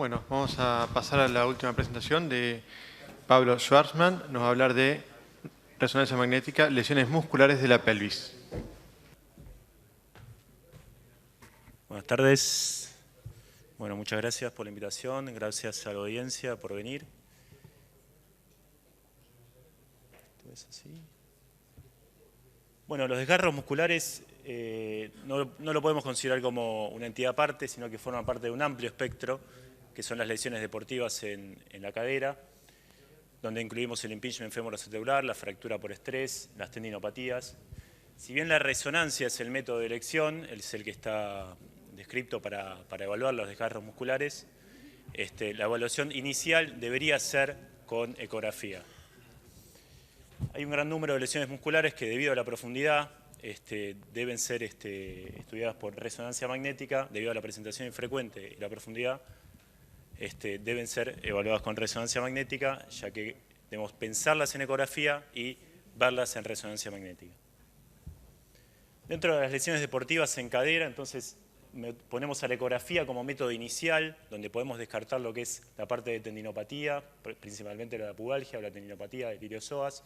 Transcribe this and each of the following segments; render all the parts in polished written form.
Bueno, vamos a pasar a la última presentación de Pablo Schwarzman. Nos va a hablar de resonancia magnética, lesiones musculares de la pelvis. Buenas tardes. Bueno, muchas gracias por la invitación, gracias a la audiencia por venir. ¿Esto es así? Bueno, los desgarros musculares no lo podemos considerar como una entidad aparte, sino que forman parte de un amplio espectro, que son las lesiones deportivas en la cadera, donde incluimos el impingement femoroacetabular, la fractura por estrés, las tendinopatías. Si bien la resonancia es el método de elección, es el que está descrito para evaluar los desgarros musculares, la evaluación inicial debería ser con ecografía. Hay un gran número de lesiones musculares que debido a la profundidad deben ser estudiadas por resonancia magnética, debido a la presentación infrecuente y la profundidad, deben ser evaluadas con resonancia magnética, ya que debemos pensarlas en ecografía y verlas en resonancia magnética. Dentro de las lesiones deportivas en cadera, entonces ponemos a la ecografía como método inicial, donde podemos descartar lo que es la parte de tendinopatía, principalmente la pubalgia o la tendinopatía de iliosoas.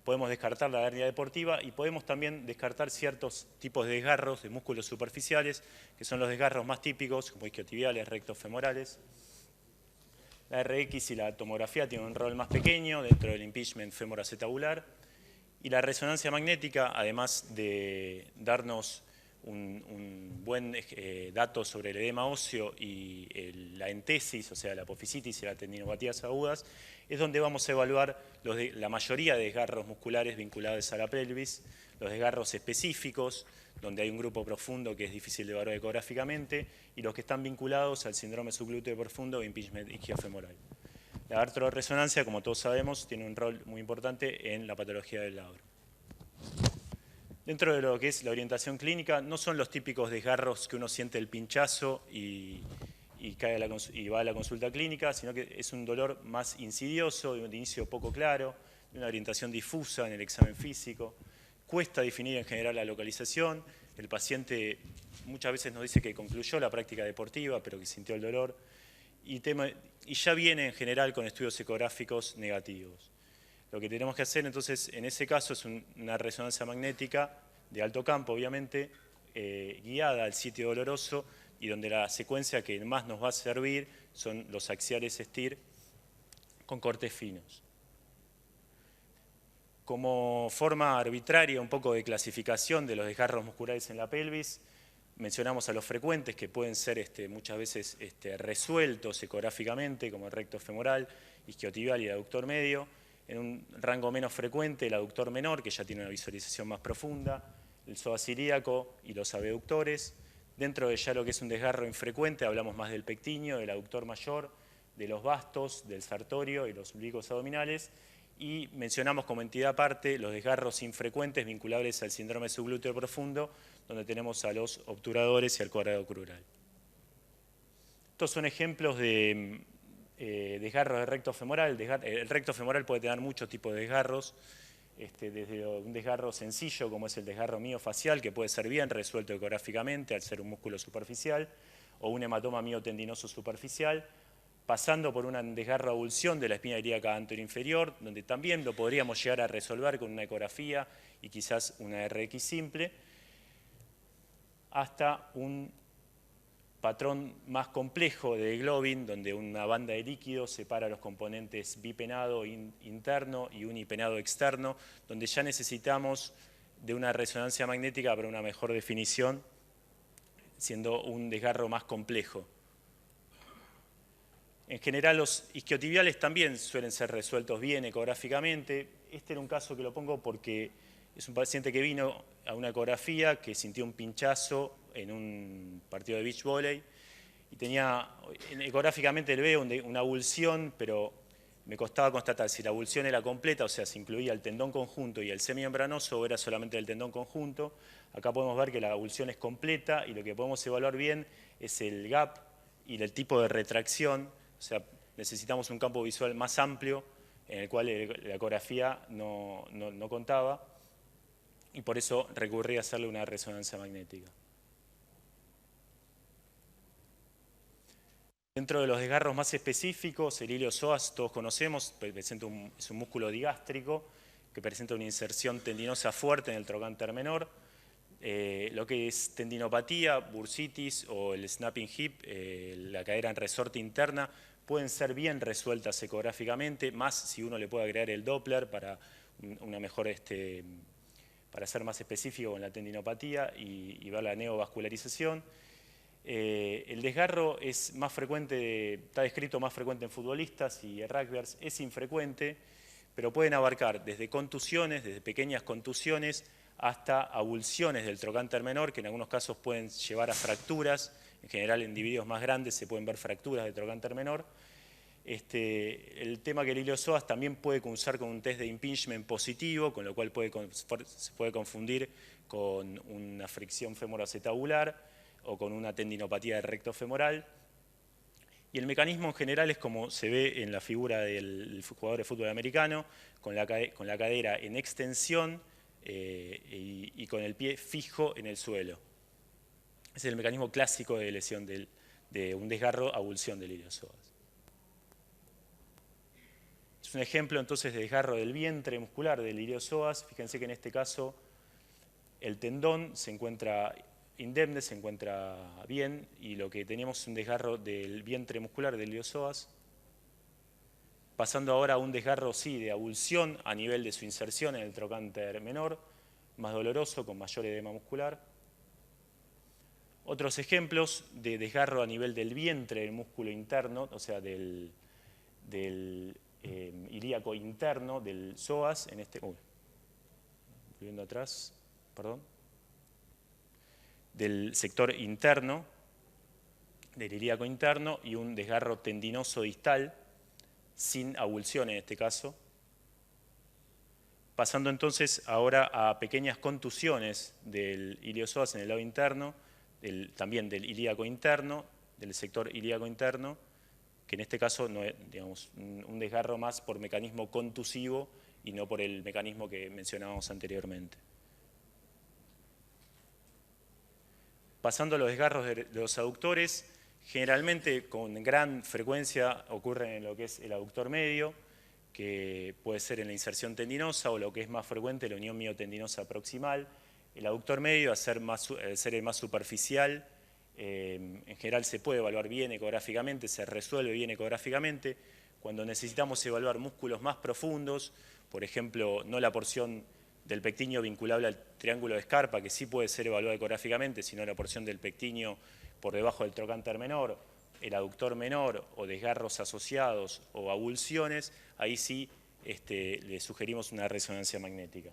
Podemos descartar la hernia deportiva y podemos también descartar ciertos tipos de desgarros de músculos superficiales, que son los desgarros más típicos, como isquiotibiales, rectofemorales. La RX y la tomografía tienen un rol más pequeño dentro del impingement femoroacetabular. Y la resonancia magnética, además de darnos un buen dato sobre el edema óseo y la entesis, o sea, la apofisitis y las tendinopatías agudas, es donde vamos a evaluar la mayoría de desgarros musculares vinculados a la pelvis, los desgarros específicos, donde hay un grupo profundo que es difícil de evaluar ecográficamente, y los que están vinculados al síndrome subglúteo profundo o impingement isquiofemoral. La artroresonancia, como todos sabemos, tiene un rol muy importante en la patología del labro. Dentro de lo que es la orientación clínica, no son los típicos desgarros que uno siente el pinchazo y va a la consulta clínica, sino que es un dolor más insidioso, de un inicio poco claro, de una orientación difusa en el examen físico. Cuesta definir en general la localización. El paciente muchas veces nos dice que concluyó la práctica deportiva, pero que sintió el dolor. Y ya viene en general con estudios ecográficos negativos. Lo que tenemos que hacer entonces en ese caso es una resonancia magnética de alto campo, obviamente, guiada al sitio doloroso y donde la secuencia que más nos va a servir son los axiales STIR con cortes finos. Como forma arbitraria un poco de clasificación de los desgarros musculares en la pelvis, mencionamos a los frecuentes que pueden ser muchas veces resueltos ecográficamente, como el recto femoral, isquiotibial y el aductor medio. En un rango menos frecuente, el aductor menor, que ya tiene una visualización más profunda, el psoas ilíaco y los abductores. Dentro de ya lo que es un desgarro infrecuente, hablamos más del pectíneo, del aductor mayor, de los bastos, del sartorio y los oblicuos abdominales. Y mencionamos como entidad aparte los desgarros infrecuentes vinculables al síndrome subglúteo profundo, donde tenemos a los obturadores y al cuadrado crural. Estos son ejemplos de desgarros de recto femoral. El recto femoral puede tener muchos tipos de desgarros, desde un desgarro sencillo como es el desgarro miofacial, que puede ser bien resuelto ecográficamente al ser un músculo superficial, o un hematoma miotendinoso superficial, pasando por un desgarro avulsión de la espina ilíaca anteroinferior, donde también lo podríamos llegar a resolver con una ecografía y quizás una RX simple, hasta un patrón más complejo de globin, donde una banda de líquido separa los componentes bipenado interno y unipenado externo, donde ya necesitamos de una resonancia magnética para una mejor definición, siendo un desgarro más complejo. En general, los isquiotibiales también suelen ser resueltos bien ecográficamente. Este era un caso que lo pongo porque es un paciente que vino a una ecografía, que sintió un pinchazo en un partido de beach volley y tenía, ecográficamente le veo una avulsión, pero me costaba constatar si la avulsión era completa, o sea, si incluía el tendón conjunto y el semimembranoso o era solamente el tendón conjunto. Acá podemos ver que la avulsión es completa y lo que podemos evaluar bien es el gap y el tipo de retracción. O sea, necesitamos un campo visual más amplio en el cual la ecografía no contaba y por eso recurrí a hacerle una resonancia magnética. Dentro de los desgarros más específicos, el iliosoas todos conocemos, es un músculo digástrico que presenta una inserción tendinosa fuerte en el trocánter menor. Lo que es tendinopatía, bursitis o el snapping hip, la cadera en resorte interna, pueden ser bien resueltas ecográficamente, más si uno le puede agregar el Doppler para una mejor, para ser más específico con la tendinopatía y ver la neovascularización. El desgarro es más frecuente, está descrito más frecuente en futbolistas y rugbyers, es infrecuente, pero pueden abarcar desde contusiones, desde pequeñas contusiones, hasta avulsiones del trocánter menor, que en algunos casos pueden llevar a fracturas. En general, en individuos más grandes se pueden ver fracturas del trocánter menor. El tema que el iliosoas también puede cursar con un test de impingement positivo, con lo cual se puede confundir con una fricción femoroacetabular o con una tendinopatía del recto femoral. Y el mecanismo en general es como se ve en la figura del jugador de fútbol americano, con la cadera en extensión y con el pie fijo en el suelo. Ese es el mecanismo clásico de lesión de un desgarro avulsión del iliosoas. Es un ejemplo entonces de desgarro del vientre muscular del iliosoas. Fíjense que en este caso el tendón se encuentra indemne, se encuentra bien, y lo que teníamos es un desgarro del vientre muscular del iliosoas, pasando ahora a un desgarro, sí, de avulsión a nivel de su inserción en el trocánter menor, más doloroso, con mayor edema muscular. Otros ejemplos de desgarro a nivel del vientre del músculo interno, o sea, del ilíaco interno, del psoas, en este... viendo atrás, perdón. Del sector interno, del ilíaco interno, y un desgarro tendinoso distal, sin avulsión en este caso. Pasando entonces ahora a pequeñas contusiones del iliosoas en el lado interno, también del ilíaco interno, del sector ilíaco interno, que en este caso no es, digamos, un desgarro más por mecanismo contusivo y no por el mecanismo que mencionábamos anteriormente. Pasando a los desgarros de los aductores, generalmente con gran frecuencia ocurren en lo que es el aductor medio, que puede ser en la inserción tendinosa, o lo que es más frecuente, la unión miotendinosa proximal. El aductor medio, al ser el más superficial, en general se puede evaluar bien ecográficamente, se resuelve bien ecográficamente. Cuando necesitamos evaluar músculos más profundos, por ejemplo, no la porción del pectíneo vinculable al triángulo de Scarpa, que sí puede ser evaluado ecográficamente, sino la porción del pectíneo por debajo del trocánter menor, el aductor menor, o desgarros asociados o avulsiones, ahí sí le sugerimos una resonancia magnética.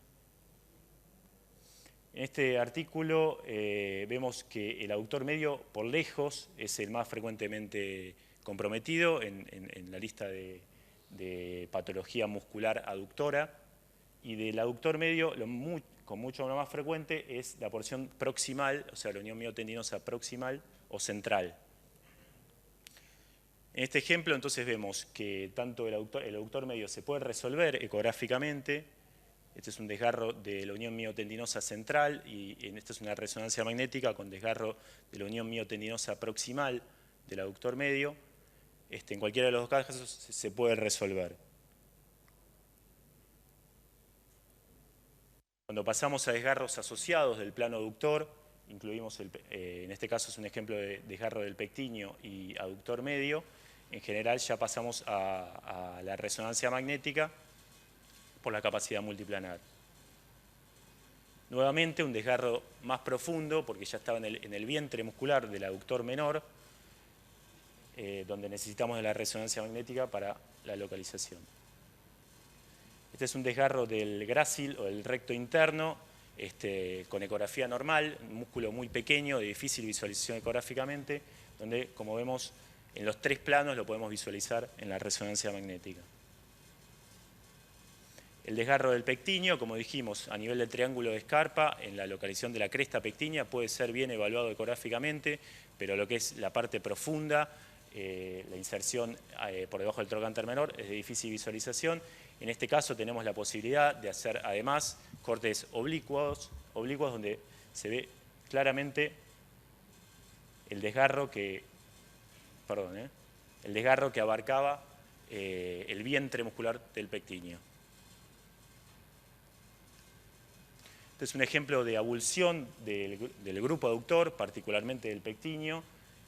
En este artículo vemos que el aductor medio, por lejos, es el más frecuentemente comprometido en la lista de patología muscular aductora, y del aductor medio, con mucho más frecuente, es la porción proximal, o sea, la unión miotendinosa proximal o central. En este ejemplo, entonces, vemos que tanto el aductor medio se puede resolver ecográficamente. Este es un desgarro de la unión miotendinosa central, y esta es una resonancia magnética con desgarro de la unión miotendinosa proximal del aductor medio. En cualquiera de los dos casos se puede resolver. Cuando pasamos a desgarros asociados del plano aductor, incluimos, en este caso es un ejemplo de desgarro del pectíneo y aductor medio, en general ya pasamos a la resonancia magnética por la capacidad multiplanar. Nuevamente un desgarro más profundo, porque ya estaba en el vientre muscular del aductor menor, donde necesitamos de la resonancia magnética para la localización. Este es un desgarro del grácil o del recto interno, con ecografía normal, un músculo muy pequeño, de difícil visualización ecográficamente, donde, como vemos, en los tres planos lo podemos visualizar en la resonancia magnética. El desgarro del pectíneo, como dijimos, a nivel del triángulo de Scarpa, en la localización de la cresta pectínea, puede ser bien evaluado ecográficamente, pero lo que es la parte profunda, la inserción por debajo del trocánter menor, es de difícil visualización. En este caso tenemos la posibilidad de hacer además cortes oblicuos donde se ve claramente el desgarro que... Perdón, el desgarro que abarcaba el vientre muscular del pectíneo. Este es un ejemplo de abulsión del grupo aductor, particularmente del pectíneo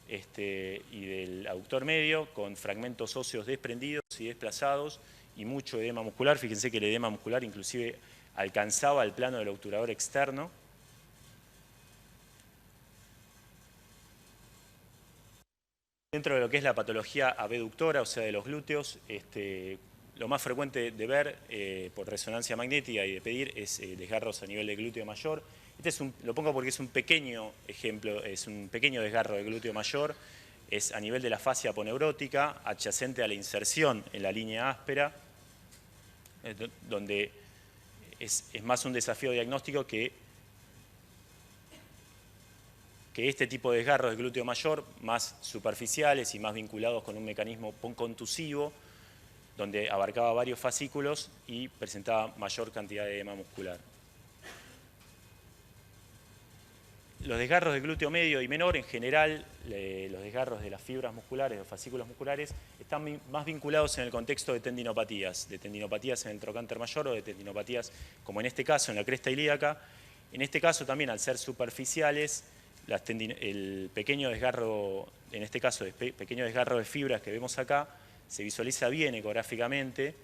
y del aductor medio, con fragmentos óseos desprendidos y desplazados y mucho edema muscular. Fíjense que el edema muscular inclusive alcanzaba el plano del obturador externo. Dentro de lo que es la patología abductora, o sea, de los glúteos, lo más frecuente de ver por resonancia magnética y de pedir es desgarros a nivel del glúteo mayor. Lo pongo porque es un pequeño ejemplo, es un pequeño desgarro del glúteo mayor, es a nivel de la fascia aponeurótica, adyacente a la inserción en la línea áspera, donde es más un desafío diagnóstico que este tipo de desgarros del glúteo mayor, más superficiales y más vinculados con un mecanismo contusivo, donde abarcaba varios fascículos y presentaba mayor cantidad de edema muscular. Los desgarros del glúteo medio y menor, en general, los desgarros de las fibras musculares, los fascículos musculares, están más vinculados en el contexto de tendinopatías en el trocánter mayor o de tendinopatías, como en este caso, en la cresta ilíaca. En este caso también, al ser superficiales, el pequeño desgarro, en este caso, pequeño desgarro de fibras que vemos acá, se visualiza bien ecográficamente,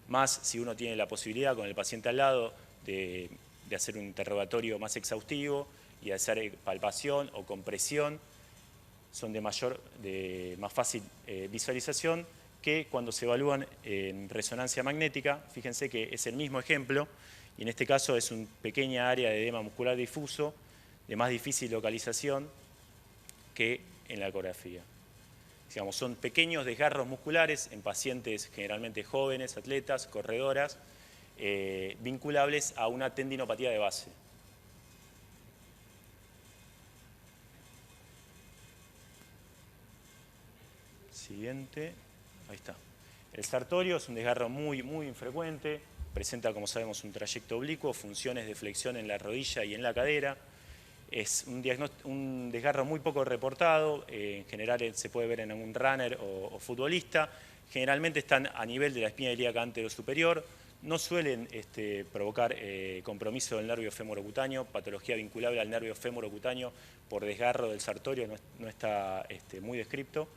más si uno tiene la posibilidad con el paciente al lado de hacer un interrogatorio más exhaustivo y de hacer palpación o compresión, son de más fácil visualización que cuando se evalúan en resonancia magnética. Fíjense que es el mismo ejemplo, y en este caso es una pequeña área de edema muscular difuso, de más difícil localización que en la ecografía. Digamos, son pequeños desgarros musculares en pacientes generalmente jóvenes, atletas, corredoras, vinculables a una tendinopatía de base. Siguiente, ahí está. El sartorio es un desgarro muy infrecuente, presenta, como sabemos, un trayecto oblicuo, funciones de flexión en la rodilla y en la cadera. Es un desgarro muy poco reportado, en general se puede ver en algún runner o futbolista. Generalmente están a nivel de la espina ilíaca anterosuperior, no suelen provocar compromiso del nervio femorocutáneo, patología vinculable al nervio femorocutáneo por desgarro del sartorio no está muy descripto.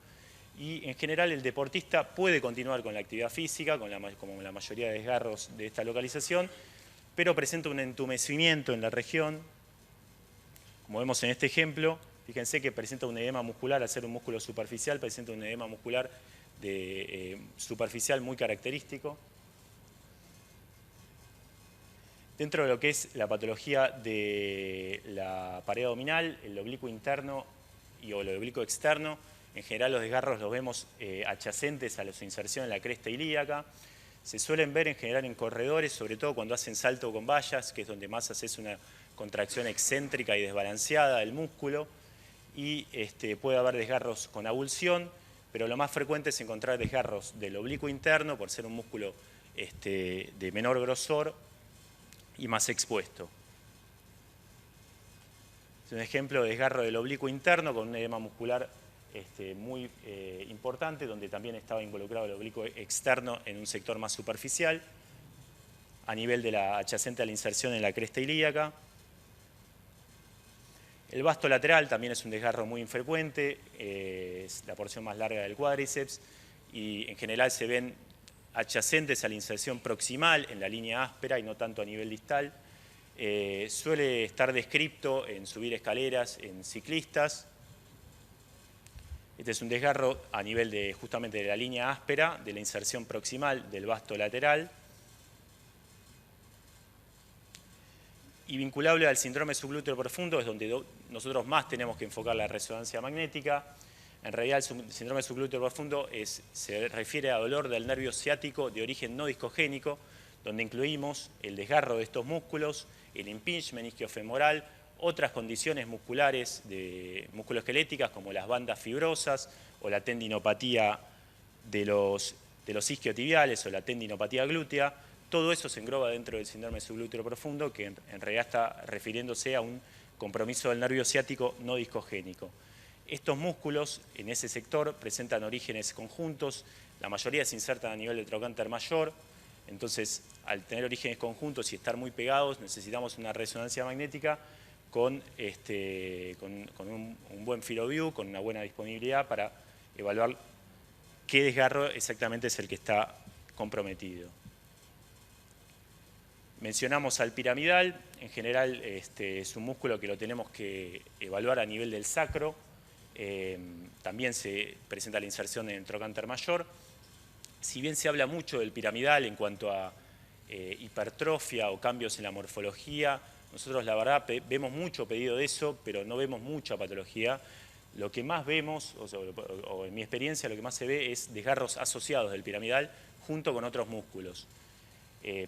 Y en general el deportista puede continuar con la actividad física, como la mayoría de desgarros de esta localización, pero presenta un entumecimiento en la región. Como vemos en este ejemplo, fíjense que presenta un edema muscular, al ser un músculo superficial, presenta un edema muscular superficial muy característico. Dentro de lo que es la patología de la pared abdominal, el oblicuo interno o el oblicuo externo, en general los desgarros los vemos adyacentes a su inserción en la cresta ilíaca. Se suelen ver en general en corredores, sobre todo cuando hacen salto con vallas, que es donde más haces una contracción excéntrica y desbalanceada del músculo, y puede haber desgarros con abulsión, pero lo más frecuente es encontrar desgarros del oblicuo interno por ser un músculo de menor grosor y más expuesto. Es un ejemplo de desgarro del oblicuo interno con un edema muscular muy importante, donde también estaba involucrado el oblicuo externo en un sector más superficial, a nivel de la adyacente a la inserción en la cresta ilíaca. El vasto lateral también es un desgarro muy infrecuente, es la porción más larga del cuádriceps y en general se ven adyacentes a la inserción proximal en la línea áspera y no tanto a nivel distal. Suele estar descripto en subir escaleras en ciclistas. Este es un desgarro a nivel justamente de la línea áspera, de la inserción proximal del vasto lateral. Y vinculable al síndrome subglúteo profundo es donde nosotros más tenemos que enfocar la resonancia magnética. En realidad el síndrome subglúteo profundo se refiere a dolor del nervio ciático de origen no discogénico, donde incluimos el desgarro de estos músculos, el impingement isquiofemoral, otras condiciones musculares musculoesqueléticas como las bandas fibrosas o la tendinopatía de los isquiotibiales o la tendinopatía glútea. Todo eso se engloba dentro del síndrome subglúteo profundo, que en realidad está refiriéndose a un compromiso del nervio ciático no discogénico. Estos músculos en ese sector presentan orígenes conjuntos, la mayoría se insertan a nivel del trocánter mayor, entonces al tener orígenes conjuntos y estar muy pegados necesitamos una resonancia magnética con un buen field of view, con una buena disponibilidad para evaluar qué desgarro exactamente es el que está comprometido. Mencionamos al piramidal, en general es un músculo que lo tenemos que evaluar a nivel del sacro, también se presenta la inserción en el trocánter mayor. Si bien se habla mucho del piramidal en cuanto a hipertrofia o cambios en la morfología, nosotros la verdad vemos mucho pedido de eso, pero no vemos mucha patología. Lo que más vemos, o en mi experiencia, lo que más se ve es desgarros asociados del piramidal junto con otros músculos.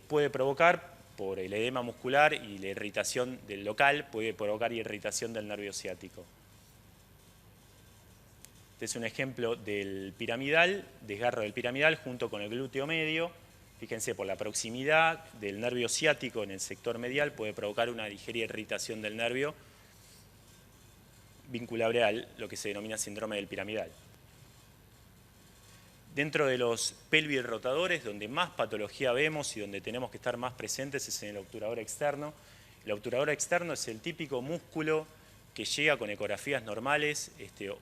Puede provocar, por el edema muscular y la irritación del local, puede provocar irritación del nervio ciático. Este es un ejemplo del piramidal, desgarro del piramidal junto con el glúteo medio. Fíjense, por la proximidad del nervio ciático en el sector medial puede provocar una ligera irritación del nervio vinculable a lo que se denomina síndrome del piramidal. Dentro de los pelvis rotadores, donde más patología vemos y donde tenemos que estar más presentes es en el obturador externo. El obturador externo es el típico músculo que llega con ecografías normales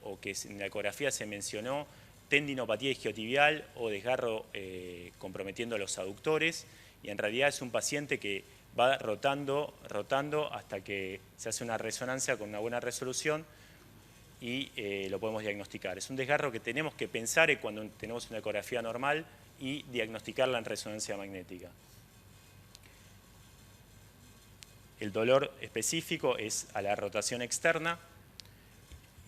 o que en la ecografía se mencionó tendinopatía isquiotibial o desgarro comprometiendo los aductores, y en realidad es un paciente que va rotando hasta que se hace una resonancia con una buena resolución y lo podemos diagnosticar. Es un desgarro que tenemos que pensar cuando tenemos una ecografía normal y diagnosticarla en resonancia magnética. El dolor específico es a la rotación externa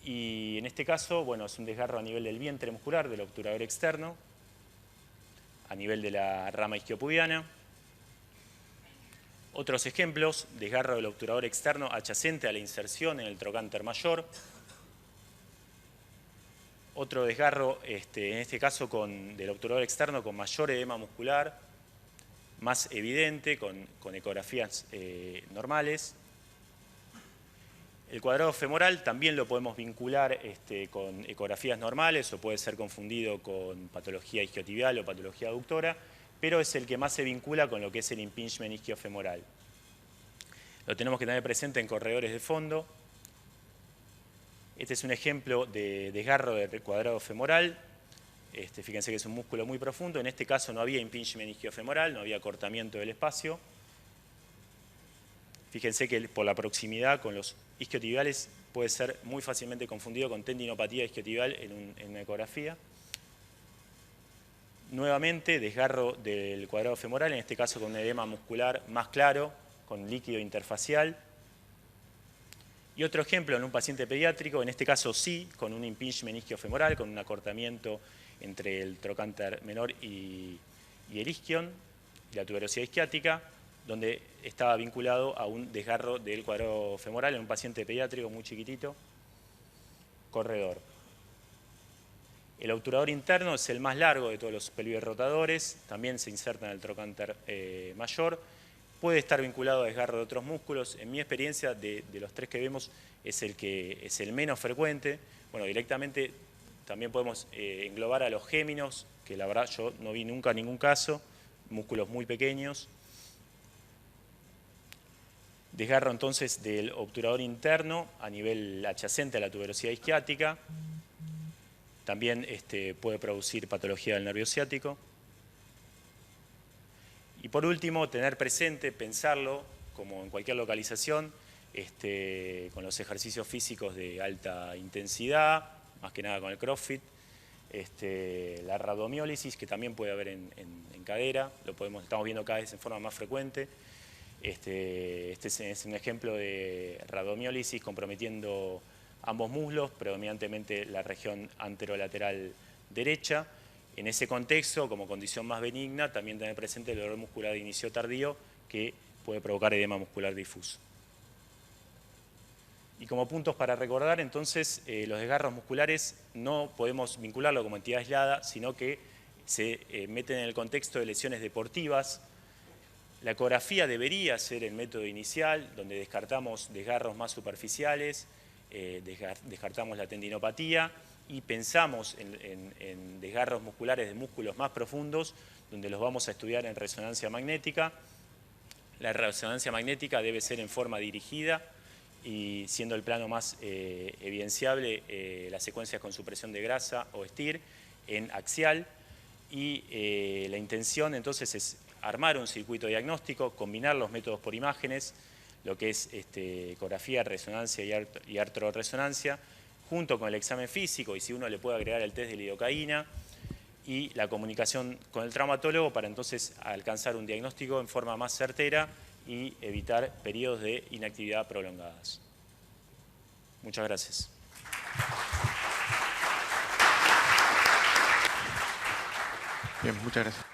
y en este caso, bueno, es un desgarro a nivel del vientre muscular, del obturador externo, a nivel de la rama isquiopubiana. Otros ejemplos, desgarro del obturador externo adyacente a la inserción en el trocánter mayor. Otro desgarro, en este caso del obturador externo con mayor edema muscular, más evidente, con ecografías normales. El cuadrado femoral también lo podemos vincular con ecografías normales o puede ser confundido con patología isquiotibial o patología aductora, pero es el que más se vincula con lo que es el impingement isquiofemoral. Lo tenemos que tener presente en corredores de fondo. Este es un ejemplo de desgarro del cuadrado femoral. Fíjense que es un músculo muy profundo. En este caso no había impingement isquiofemoral, no había acortamiento del espacio. Fíjense que por la proximidad con los isquiotibiales puede ser muy fácilmente confundido con tendinopatía isquiotibial en una ecografía. Nuevamente, desgarro del cuadrado femoral, en este caso con un edema muscular más claro, con líquido interfacial. Y otro ejemplo en un paciente pediátrico, en este caso sí, con un impingement isquiofemoral, con un acortamiento entre el trocánter menor y el isquion, y la tuberosidad isquiática, donde estaba vinculado a un desgarro del cuadrado femoral en un paciente pediátrico muy chiquitito, corredor. El obturador interno es el más largo de todos los pelvis-rotadores, también se inserta en el trocánter mayor, puede estar vinculado a desgarro de otros músculos. En mi experiencia, de los tres que vemos, es el menos frecuente. Bueno, directamente también podemos englobar a los géminos, que la verdad yo no vi nunca ningún caso, músculos muy pequeños. Desgarro entonces del obturador interno a nivel adyacente a la tuberosidad isquiática. También puede producir patología del nervio ciático. Y por último, tener presente, pensarlo, como en cualquier localización, con los ejercicios físicos de alta intensidad, más que nada con el CrossFit, la rhabdomiólisis, que también puede haber en cadera, estamos viendo cada vez en forma más frecuente. Este es un ejemplo de rhabdomiólisis comprometiendo ambos muslos, predominantemente la región anterolateral derecha. En ese contexto, como condición más benigna, también tener presente el dolor muscular de inicio tardío que puede provocar edema muscular difuso. Y como puntos para recordar, entonces, los desgarros musculares no podemos vincularlo como entidad aislada, sino que se meten en el contexto de lesiones deportivas. La ecografía debería ser el método inicial, donde descartamos desgarros más superficiales, descartamos la tendinopatía y pensamos en desgarros musculares de músculos más profundos, donde los vamos a estudiar en resonancia magnética. La resonancia magnética debe ser en forma dirigida y siendo el plano más evidenciable las secuencias con supresión de grasa o STIR en axial. Y la intención entonces es armar un circuito diagnóstico, combinar los métodos por imágenes, lo que es ecografía, resonancia y artroresonancia, junto con el examen físico, y si uno le puede agregar el test de lidocaína, y la comunicación con el traumatólogo para entonces alcanzar un diagnóstico en forma más certera y evitar periodos de inactividad prolongadas. Muchas gracias. Bien, muchas gracias.